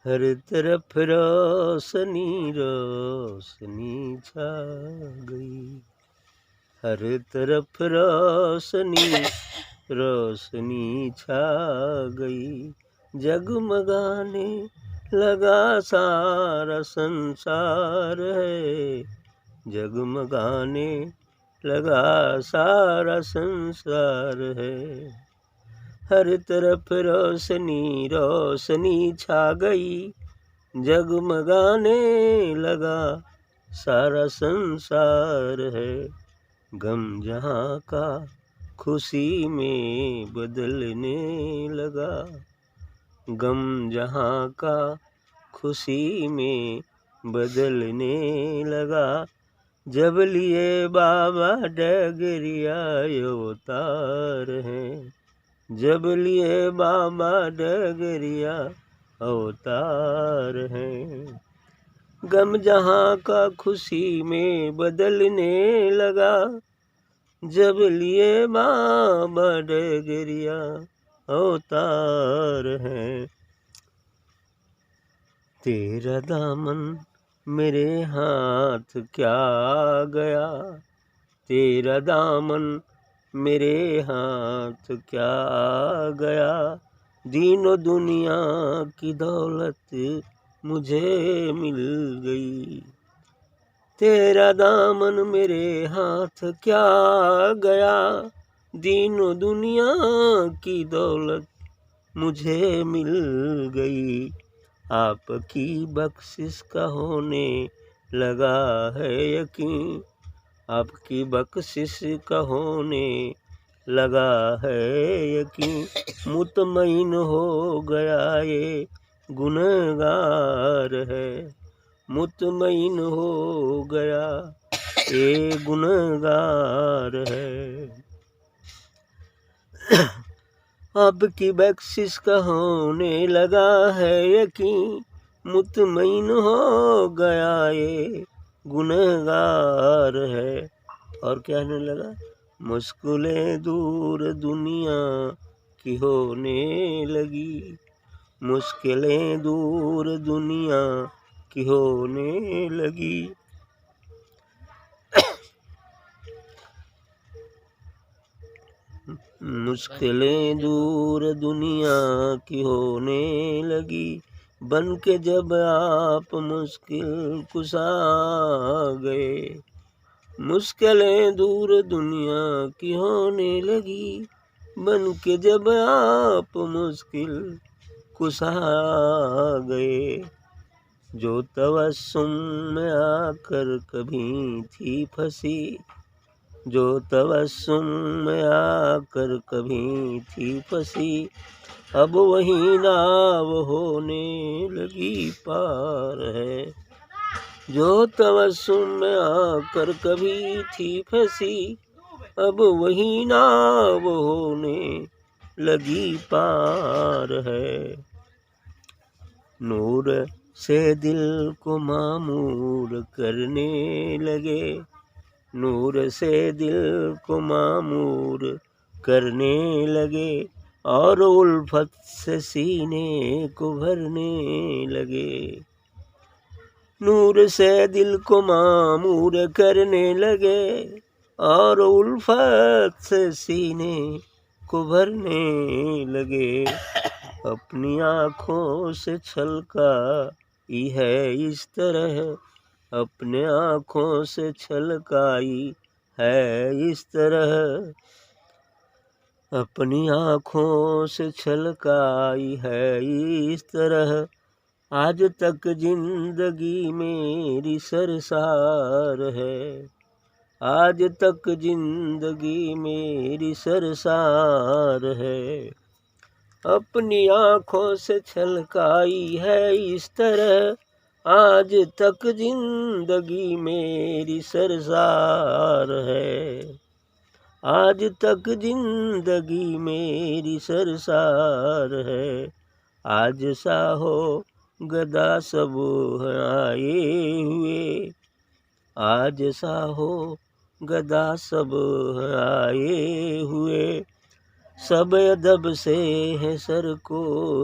हर तरफ रोशनी रोशनी छा गई, हर तरफ रोशनी रोशनी छा गई, जगमगाने लगा सारा संसार है, जगमगाने लगा सारा संसार है। हर तरफ रोशनी रोशनी छा गई, जगमगाने लगा सारा संसार है। गम जहाँ का खुशी में बदलने लगा, गम जहाँ का खुशी में बदलने लगा, जब लिए बाबा डगरिया अवतार हैं, जब लिए बाबा डगरिया अवतार हैं। गम जहाँ का खुशी में बदलने लगा, जब लिए बाबा डगरिया अवतार हैं। तेरा दामन मेरे हाथ क्या गया, तेरा दामन मेरे हाथ क्या गया, दीनों दुनिया की दौलत मुझे मिल गई। तेरा दामन मेरे हाथ क्या गया, दीनों दुनिया की दौलत मुझे मिल गई। आपकी बख्शिश का होने लगा है यकीन, आपकी बख्शिश का होने लगा है यकीन, मुतमईन हो गया ये गुनहगार है, मुतमईन हो गया ये गुनहगार है। आपकी बख्शिश का होने लगा है यकीन, मुतमईन हो गया ये गुनहगार है। और क्या कहने लगा, मुश्किलें दूर दुनिया की होने लगी, मुश्किलें दूर दुनिया की होने लगी, मुश्किलें दूर दुनिया की होने लगी, बन के जब आप मुश्किल कुशा गए, मुश्किलें दूर दुनिया की होने लगी, बन के जब आप मुश्किल कुशा गए। जो तवस्सुम में आकर कभी थी फंसी, जो तवस्सुम में आकर कभी थी फंसी, अब वही नाव होने लगी पार है। जो तवस्सुम में आकर कभी थी फंसी, अब वही नाव होने लगी पार है। नूर से दिल को मामूर करने लगे, नूर से दिल को मामूर करने लगे, और उल्फत से सीने को भरने लगे। नूर से दिल को मामूर करने लगे, और उल्फत से सीने को भरने लगे। अपनी आँखों से छलकाई है इस तरह, अपने आँखों से छलकाई है इस तरह, अपनी आँखों से छलकाई है इस तरह, आज तक जिंदगी मेरी सरसार है, आज तक जिंदगी मेरी सरसार है। अपनी आँखों से छलकाई है इस तरह, आज तक जिंदगी मेरी सरसार है, आज तक जिंदगी मेरी सरसार है। आज साहो गदा सब आए हुए, आज साहो गदा सब आए हुए, सब अदब से है सर को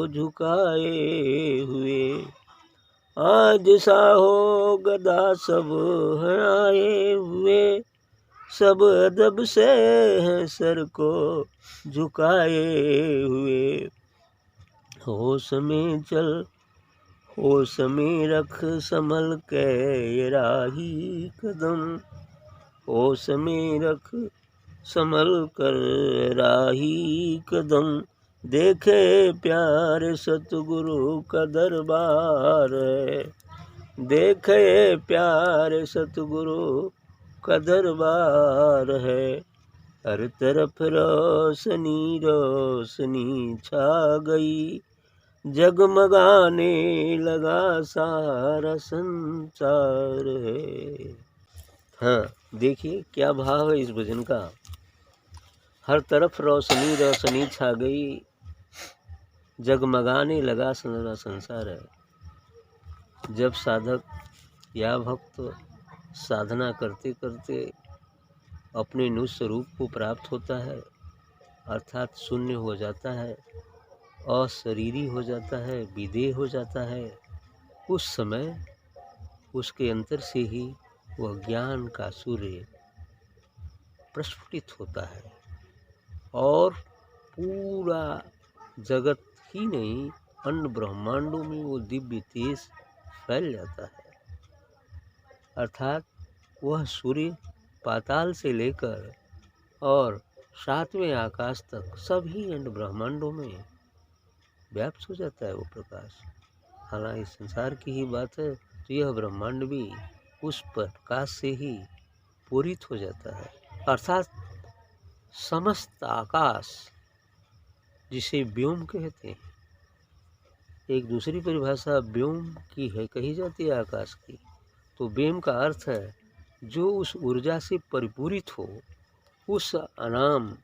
झुकाए हुए। आज साहो गदा सब हैं आए हुए, सब अदब से हैं सर को झुकाए हुए। होश में चल होश में रख संभल के राही कदम, होश में रख संभल कर राही कदम। देखे प्यारे सतगुरु का दरबार है, देखे प्यारे सतगुरु का दरबार है। हर तरफ रोशनी रोशनी छा गई, जगमगाने लगा सारा संसार है। हाँ, देखिए क्या भाव है इस भजन का। हर तरफ रोशनी रोशनी छा गई, जगमगाने लगा सारा संसार है। जब साधक या भक्त साधना करते करते अपने निज स्वरूप को प्राप्त होता है, अर्थात शून्य हो जाता है, अशरीरी हो जाता है, विदेह हो जाता है, उस समय उसके अंतर से ही वह ज्ञान का सूर्य प्रस्फुटित होता है और पूरा जगत ही नहीं, अन्य ब्रह्मांडों में वो दिव्य तेज फैल जाता है। अर्थात वह सूर्य पाताल से लेकर और 7वें आकाश तक सभी अन्य ब्रह्मांडों में व्याप्त हो जाता है वो प्रकाश। हालांकि संसार की ही बात है तो यह ब्रह्मांड भी उस प्रकाश से ही पूरित हो जाता है। अर्थात समस्त आकाश, जिसे व्योम कहते हैं, एक दूसरी परिभाषा व्योम की है कही जाती है आकाश की। तो व्योम का अर्थ है जो उस ऊर्जा से परिपूरित हो, उस अनाम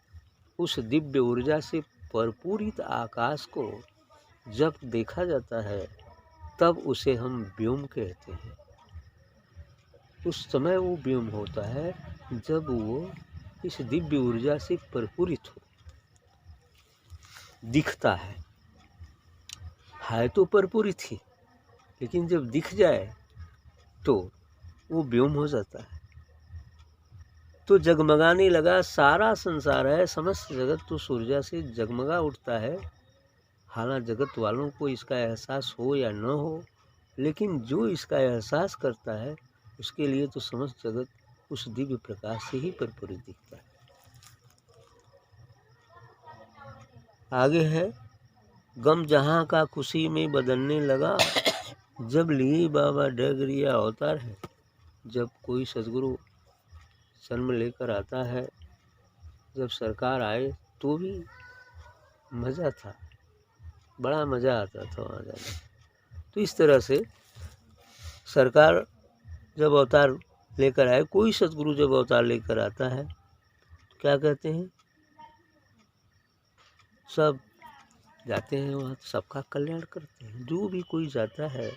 उस दिव्य ऊर्जा से परिपूरित आकाश को जब देखा जाता है तब उसे हम व्योम कहते हैं। उस समय वो व्योम होता है जब वो इस दिव्य ऊर्जा से परिपूरित हो, दिखता है तो परिपूरित ही, लेकिन जब दिख जाए तो वो व्योम हो जाता है। तो जगमगाने लगा सारा संसार है, समस्त जगत तो ऊर्जा से जगमगा उठता है। हालांकि जगत वालों को इसका एहसास हो या न हो, लेकिन जो इसका एहसास करता है उसके लिए तो समस्त जगत उस दिव्य प्रकाश से ही परिपूरित दिखता है। आगे है, गम जहाँ का खुशी में बदलने लगा, जब लिए बाबा डगरिया अवतार है। जब कोई सदगुरु जन्म लेकर आता है, जब सरकार आए तो भी मज़ा था, बड़ा मज़ा आता था वहाँ जाने। तो इस तरह से सरकार जब अवतार लेकर आए, कोई सदगुरु जब अवतार लेकर आता है तो क्या कहते हैं, सब जाते हैं वहाँ, सबका कल्याण करते हैं। जो भी कोई जाता है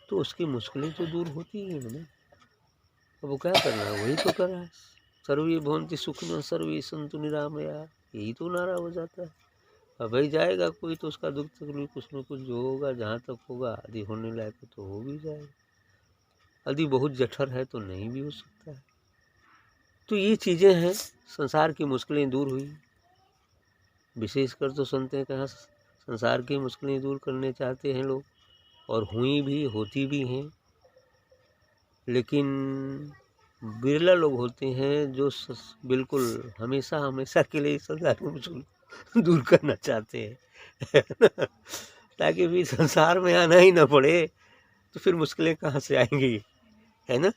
तो उसकी मुश्किलें तो दूर होती ही है ना। अब वो क्या करना है, वही तो कर रहा है। सर्वे भवन्ति सुखिनः सर्वे सन्तु निरामया, यही तो नारा हो जाता है। अब भाई जाएगा कोई तो उसका दुख तकलीफ कुछ न कुछ जो होगा, जहाँ तक होगा, यदि होने लायक तो हो भी जाएगा, यदि बहुत जठर है तो नहीं भी हो सकता है। तो ये चीज़ें हैं, संसार की मुश्किलें दूर हुई। विशेषकर तो सुनते हैं कहाँ संसार की मुश्किलें दूर करने चाहते हैं लोग, और हुई भी, होती भी हैं, लेकिन बिरला लोग होते हैं जो बिल्कुल हमेशा हमेशा के लिए संसार की मुश्किल दूर करना चाहते हैं ताकि भी संसार में आना ही ना पड़े, तो फिर मुश्किलें कहाँ से आएंगी, है ना।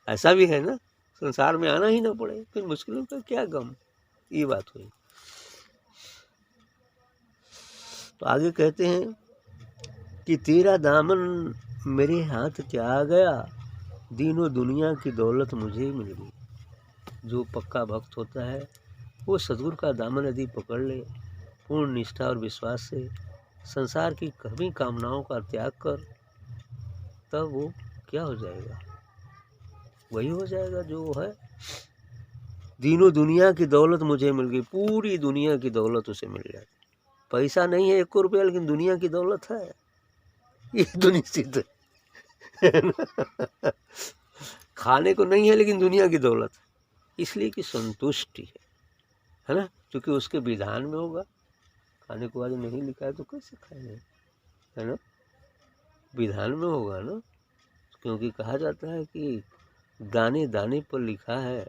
ऐसा भी है ना, संसार में आना ही ना पड़े, फिर मुश्किलों का क्या गम, ये बात हुई। तो आगे कहते हैं कि तेरा दामन मेरे हाथ क्या आ गया, दीनों दुनिया की दौलत मुझे मिल गई। जो पक्का भक्त होता है वो सद्गुरु का दामन यदि पकड़ ले, पूर्ण निष्ठा और विश्वास से संसार की कभी कामनाओं का त्याग कर, तब वो क्या हो जाएगा, वही हो जाएगा जो है तीनों दुनिया की दौलत मुझे मिल गई, पूरी दुनिया की दौलत उसे मिल जाती। पैसा नहीं है 1 रुपया, लेकिन दुनिया की दौलत है, ये तो निश्चित है ना। खाने को नहीं है लेकिन दुनिया की दौलत है, इसलिए कि संतुष्टि है ना, क्योंकि उसके विधान में होगा। खाने को आज नहीं लिखा है तो कैसे खाएंगे, है ना, विधान में होगा ना, क्योंकि कहा जाता है कि दाने दाने पर लिखा है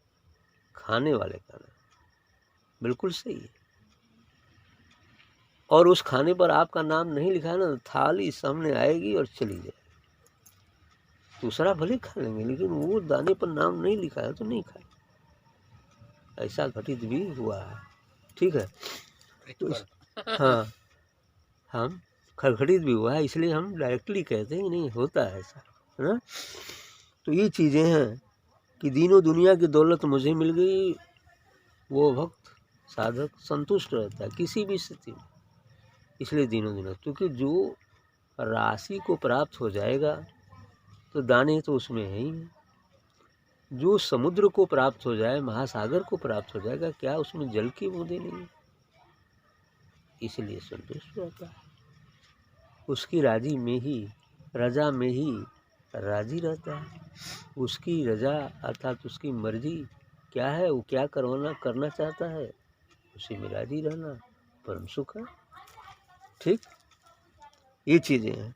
खाने वाले का नाम। बिल्कुल सही है। और उस खाने पर आपका नाम नहीं लिखा है ना, तो थाली सामने आएगी और चली जाएगी। दूसरा भले खा लेंगे, लेकिन वो दाने पर नाम नहीं लिखा है तो नहीं खाए। ऐसा घटित भी हुआ है, ठीक है। तो हाँ, हम घटित भी हुआ है, इसलिए हम डायरेक्टली कहते हैं कि नहीं, होता है ऐसा, है ना। तो ये चीज़ें हैं कि तीनों दुनिया की दौलत मुझे मिल गई, वो भक्त साधक संतुष्ट रहता है किसी भी स्थिति में। इसलिए तीनों दुनिया, क्योंकि जो राशि को प्राप्त हो जाएगा तो दाने तो उसमें है ही। जो समुद्र को प्राप्त हो जाए, महासागर को प्राप्त हो जाएगा, क्या उसमें जल की बूंदें नहीं? इसलिए संतुष्ट रहता है, उसकी राजी में ही, रजा में ही राजी रहता है। उसकी रजा अर्थात उसकी मर्जी क्या है, वो क्या करना चाहता है, उसी में राजी रहना परम सुख है। ठीक, ये चीज़ें हैं।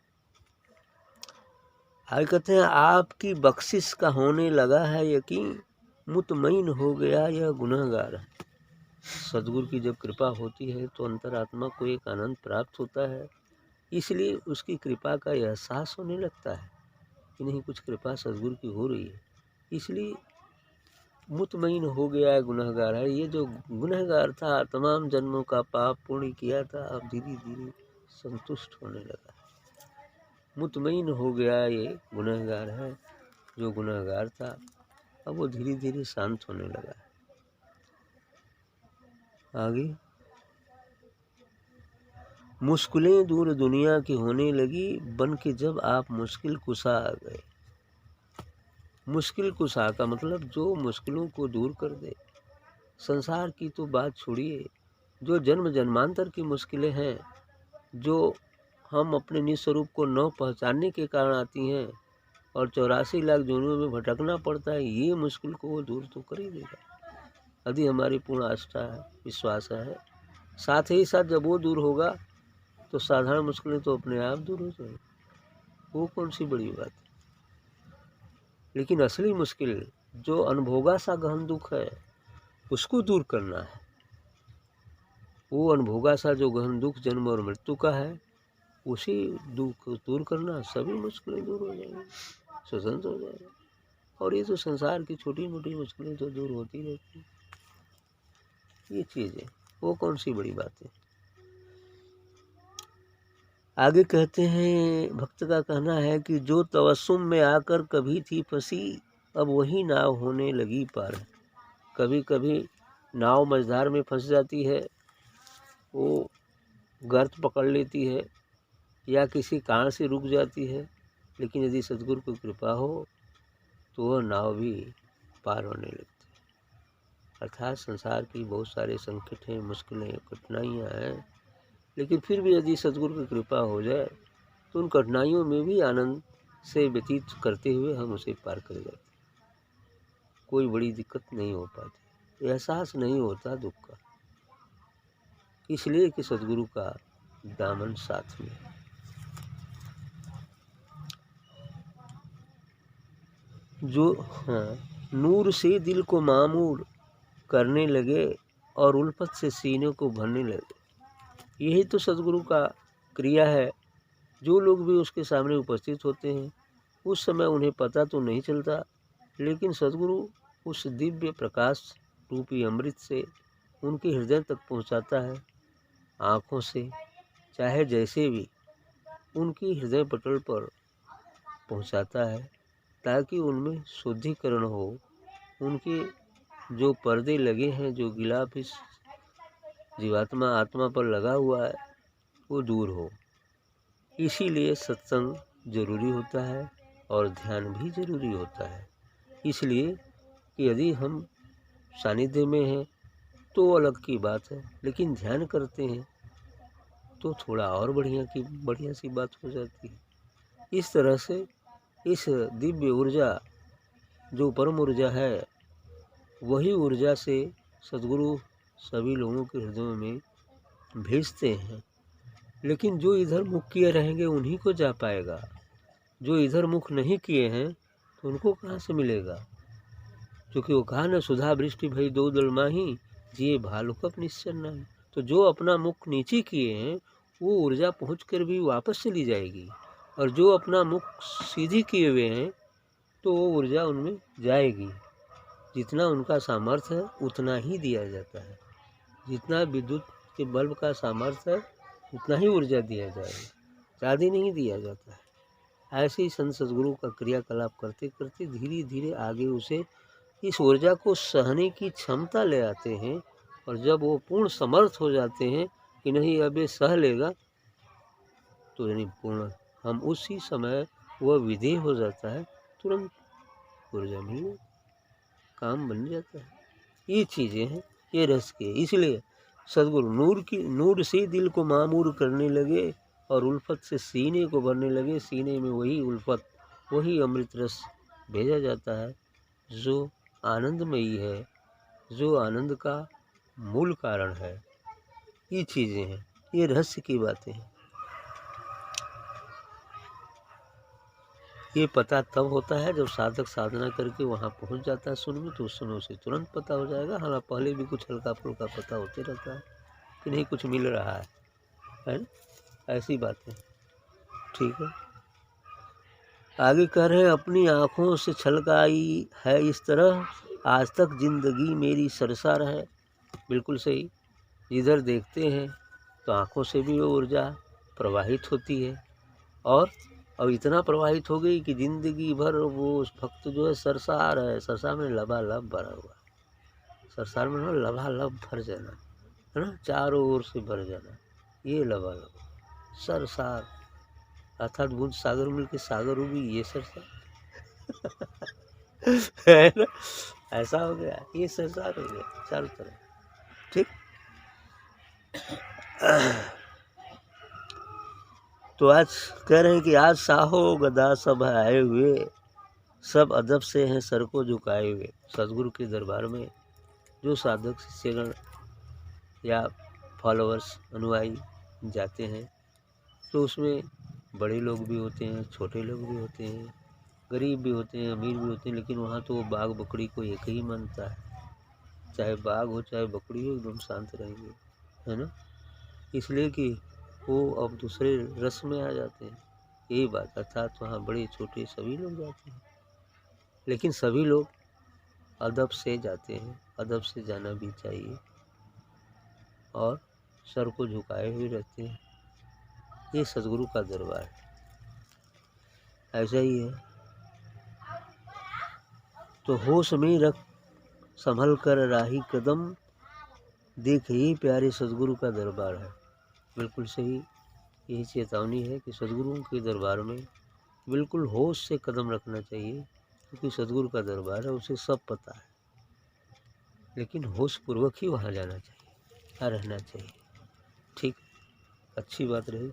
आगे कहते हैं, आपकी बख्शिश का होने लगा है यकीन, मुतमईन हो गया यह गुनहगार है। सदगुरु की जब कृपा होती है तो अंतरात्मा को एक आनंद प्राप्त होता है, इसलिए उसकी कृपा का एहसास होने लगता है कि नहीं, कुछ कृपा सदगुरु की हो रही है, इसलिए मुतमईन हो गया है गुनहगार है। ये जो गुनहगार था, तमाम जन्मों का पाप पुण्य किया था, अब धीरे धीरे संतुष्ट होने लगा। मुतमईन हो गया ये गुनहगार है, जो गुनहगार था अब वो धीरे धीरे शांत होने लगा है। आगे, मुश्किलें दूर दुनिया की होने लगी, बन के जब आप मुश्किल कुशा आ गए। मुश्किल कुशा का मतलब जो मुश्किलों को दूर कर दे। संसार की तो बात छोड़िए, जो जन्म जन्मांतर की मुश्किलें हैं, जो हम अपने निज स्वरूप को न पहचानने के कारण आती हैं और 84 लाख जोनियों में भटकना पड़ता है, ये मुश्किल को वो दूर तो कर ही देगा, यदि हमारी पूर्ण आस्था है, विश्वास है। साथ ही साथ जब वो दूर होगा तो साधारण मुश्किलें तो अपने आप दूर हो जाएंगी, वो कौन सी बड़ी बात है। लेकिन असली मुश्किल जो अनभोगा सा गहन दुख है, उसको दूर करना है। वो अनभोगा सा जो गहन दुख जन्म और मृत्यु का है, उसी दुख दूर करना, सभी मुश्किलें दूर हो जाएंगी, स्वतंत्र हो जाएगा। और ये तो संसार की छोटी मोटी मुश्किलें तो दूर होती रहती, ये चीज़ें वो कौन सी बड़ी बात है। आगे कहते हैं, भक्त का कहना है कि जो तवस्सुम में आकर कभी थी फंसी, अब वही नाव होने लगी पार। कभी कभी नाव मझधार में फंस जाती है, वो गर्त पकड़ लेती है या किसी कारण से रुक जाती है, लेकिन यदि सदगुरु की कृपा हो तो वह नाव भी पार होने लगती है। अर्थात संसार की बहुत सारे संकट हैं, मुश्किलें, कठिनाइयाँ हैं, लेकिन फिर भी यदि सदगुरु की कृपा हो जाए तो उन कठिनाइयों में भी आनंद से व्यतीत करते हुए हम उसे पार कर जाते, कोई बड़ी दिक्कत नहीं हो पाती, एहसास नहीं होता दुख का, इसलिए कि सदगुरु का दामन साथ में। जो नूर से दिल को मामूर करने लगे और उल्फत से सीने को भरने लगे, यही तो सदगुरु का क्रिया है। जो लोग भी उसके सामने उपस्थित होते हैं उस समय उन्हें पता तो नहीं चलता, लेकिन सदगुरु उस दिव्य प्रकाश रूपी अमृत से उनके हृदय तक पहुंचाता है, आँखों से चाहे जैसे भी उनकी हृदय पटल पर पहुंचाता है, ताकि उनमें शुद्धिकरण हो, उनके जो पर्दे लगे हैं, जो गिलाफ इस जीवात्मा आत्मा पर लगा हुआ है, वो दूर हो। इसीलिए सत्संग जरूरी होता है और ध्यान भी जरूरी होता है। इसलिए कि यदि हम सानिध्य में हैं तो अलग की बात है, लेकिन ध्यान करते हैं तो थोड़ा और बढ़िया सी बात हो जाती है। इस तरह से इस दिव्य ऊर्जा जो परम ऊर्जा है, वही ऊर्जा से सद्गुरु सभी लोगों के हृदयों में भेजते हैं। लेकिन जो इधर मुख किए रहेंगे उन्हीं को जा पाएगा, जो इधर मुख नहीं किए हैं तो उनको कहाँ से मिलेगा। क्योंकि वो कहा न, सुधा वृष्टि भई दो दल माही, जिए भालु कप निश्चर नहीं। तो जो अपना मुख नीचे किए हैं वो ऊर्जा पहुँच कर भी वापस चली जाएगी, और जो अपना मुख सीधी किए हुए हैं तो वो ऊर्जा उनमें जाएगी। जितना उनका सामर्थ्य है उतना ही दिया जाता है, जितना विद्युत के बल्ब का सामर्थ्य है उतना ही ऊर्जा दिया जाएगा, ज़्यादा नहीं दिया जाता है। ऐसे ही संत सद्गुरु का क्रियाकलाप करते करते धीरे धीरे आगे उसे इस ऊर्जा को सहने की क्षमता ले आते हैं, और जब वो पूर्ण समर्थ हो जाते हैं कि नहीं अब ये सह लेगा, तो यानी पूर्ण हम उसी समय वह विधेय हो जाता है, तुरंत ऊर्जा मिल काम बन जाता है। ये चीज़ें हैं, ये रस के। इसलिए सद्गुरु नूर से दिल को मामूर करने लगे और उल्फत से सीने को भरने लगे। सीने में वही उल्फत, वही अमृत रस भेजा जाता है जो आनंदमयी है, जो आनंद का मूल कारण है। ये चीज़ें हैं, ये रहस्य की बातें हैं। ये पता तब होता है जब साधक साधना करके वहाँ पहुँच जाता है सुन में, तो उस समय उसे तुरंत पता हो जाएगा। हाँ, पहले भी कुछ हल्का फुल्का पता होते रहता है कि नहीं कुछ मिल रहा है ना, ऐसी बातें। ठीक है, आगे कह रहे हैं, अपनी आँखों से छलकाई है इस तरह, आज तक जिंदगी मेरी सरसा है। बिल्कुल सही, जिधर देखते हैं तो आँखों से भी वो ऊर्जा प्रवाहित होती है, और अब इतना प्रवाहित हो गई कि जिंदगी भर वो भक्त जो है सरसार है, सरसा में लबालब भरा हुआ, सरसार में लबालब भर जाना है ना, चारों ओर से भर जाना, ये लबालब सरसार अर्थात बुद्ध सागर मिल के सागर होगी, ये सरसार है ना, ऐसा हो गया, ये सरसार हो गया चारों तरफ। ठीक, तो आज कह रहे हैं कि आज साहो गदा सब आए हुए, सब अदब से हैं सर को झुकाए हुए। सद्गुरु के दरबार में जो साधक शिष्यगण या फॉलोअर्स अनुयायी जाते हैं तो उसमें बड़े लोग भी होते हैं, छोटे लोग भी होते हैं, गरीब भी होते हैं, अमीर भी होते हैं, लेकिन वहाँ तो वो बाघ बकरी को एक ही मानता है। चाहे बाघ हो चाहे बकरी हो, एकदम शांत रहेंगे, है ना, इसलिए कि वो अब दूसरे रस में आ जाते हैं। यही बात, अर्थात वहाँ बड़े छोटे सभी लोग जाते हैं, लेकिन सभी लोग अदब से जाते हैं, अदब से जाना भी चाहिए, और सर को झुकाए हुए रहते हैं। ये सद्गुरु का दरबार है, ऐसा ही है। तो होश में रख संभल कर राही कदम, देख ही प्यारे सद्गुरु का दरबार है। बिल्कुल सही, यही चेतावनी है कि सद्गुरुओं के दरबार में बिल्कुल होश से कदम रखना चाहिए, क्योंकि सद्गुरु का दरबार है, उसे सब पता है, लेकिन होश पूर्वक ही वहाँ जाना चाहिए, रहना चाहिए। ठीक, अच्छी बात रही।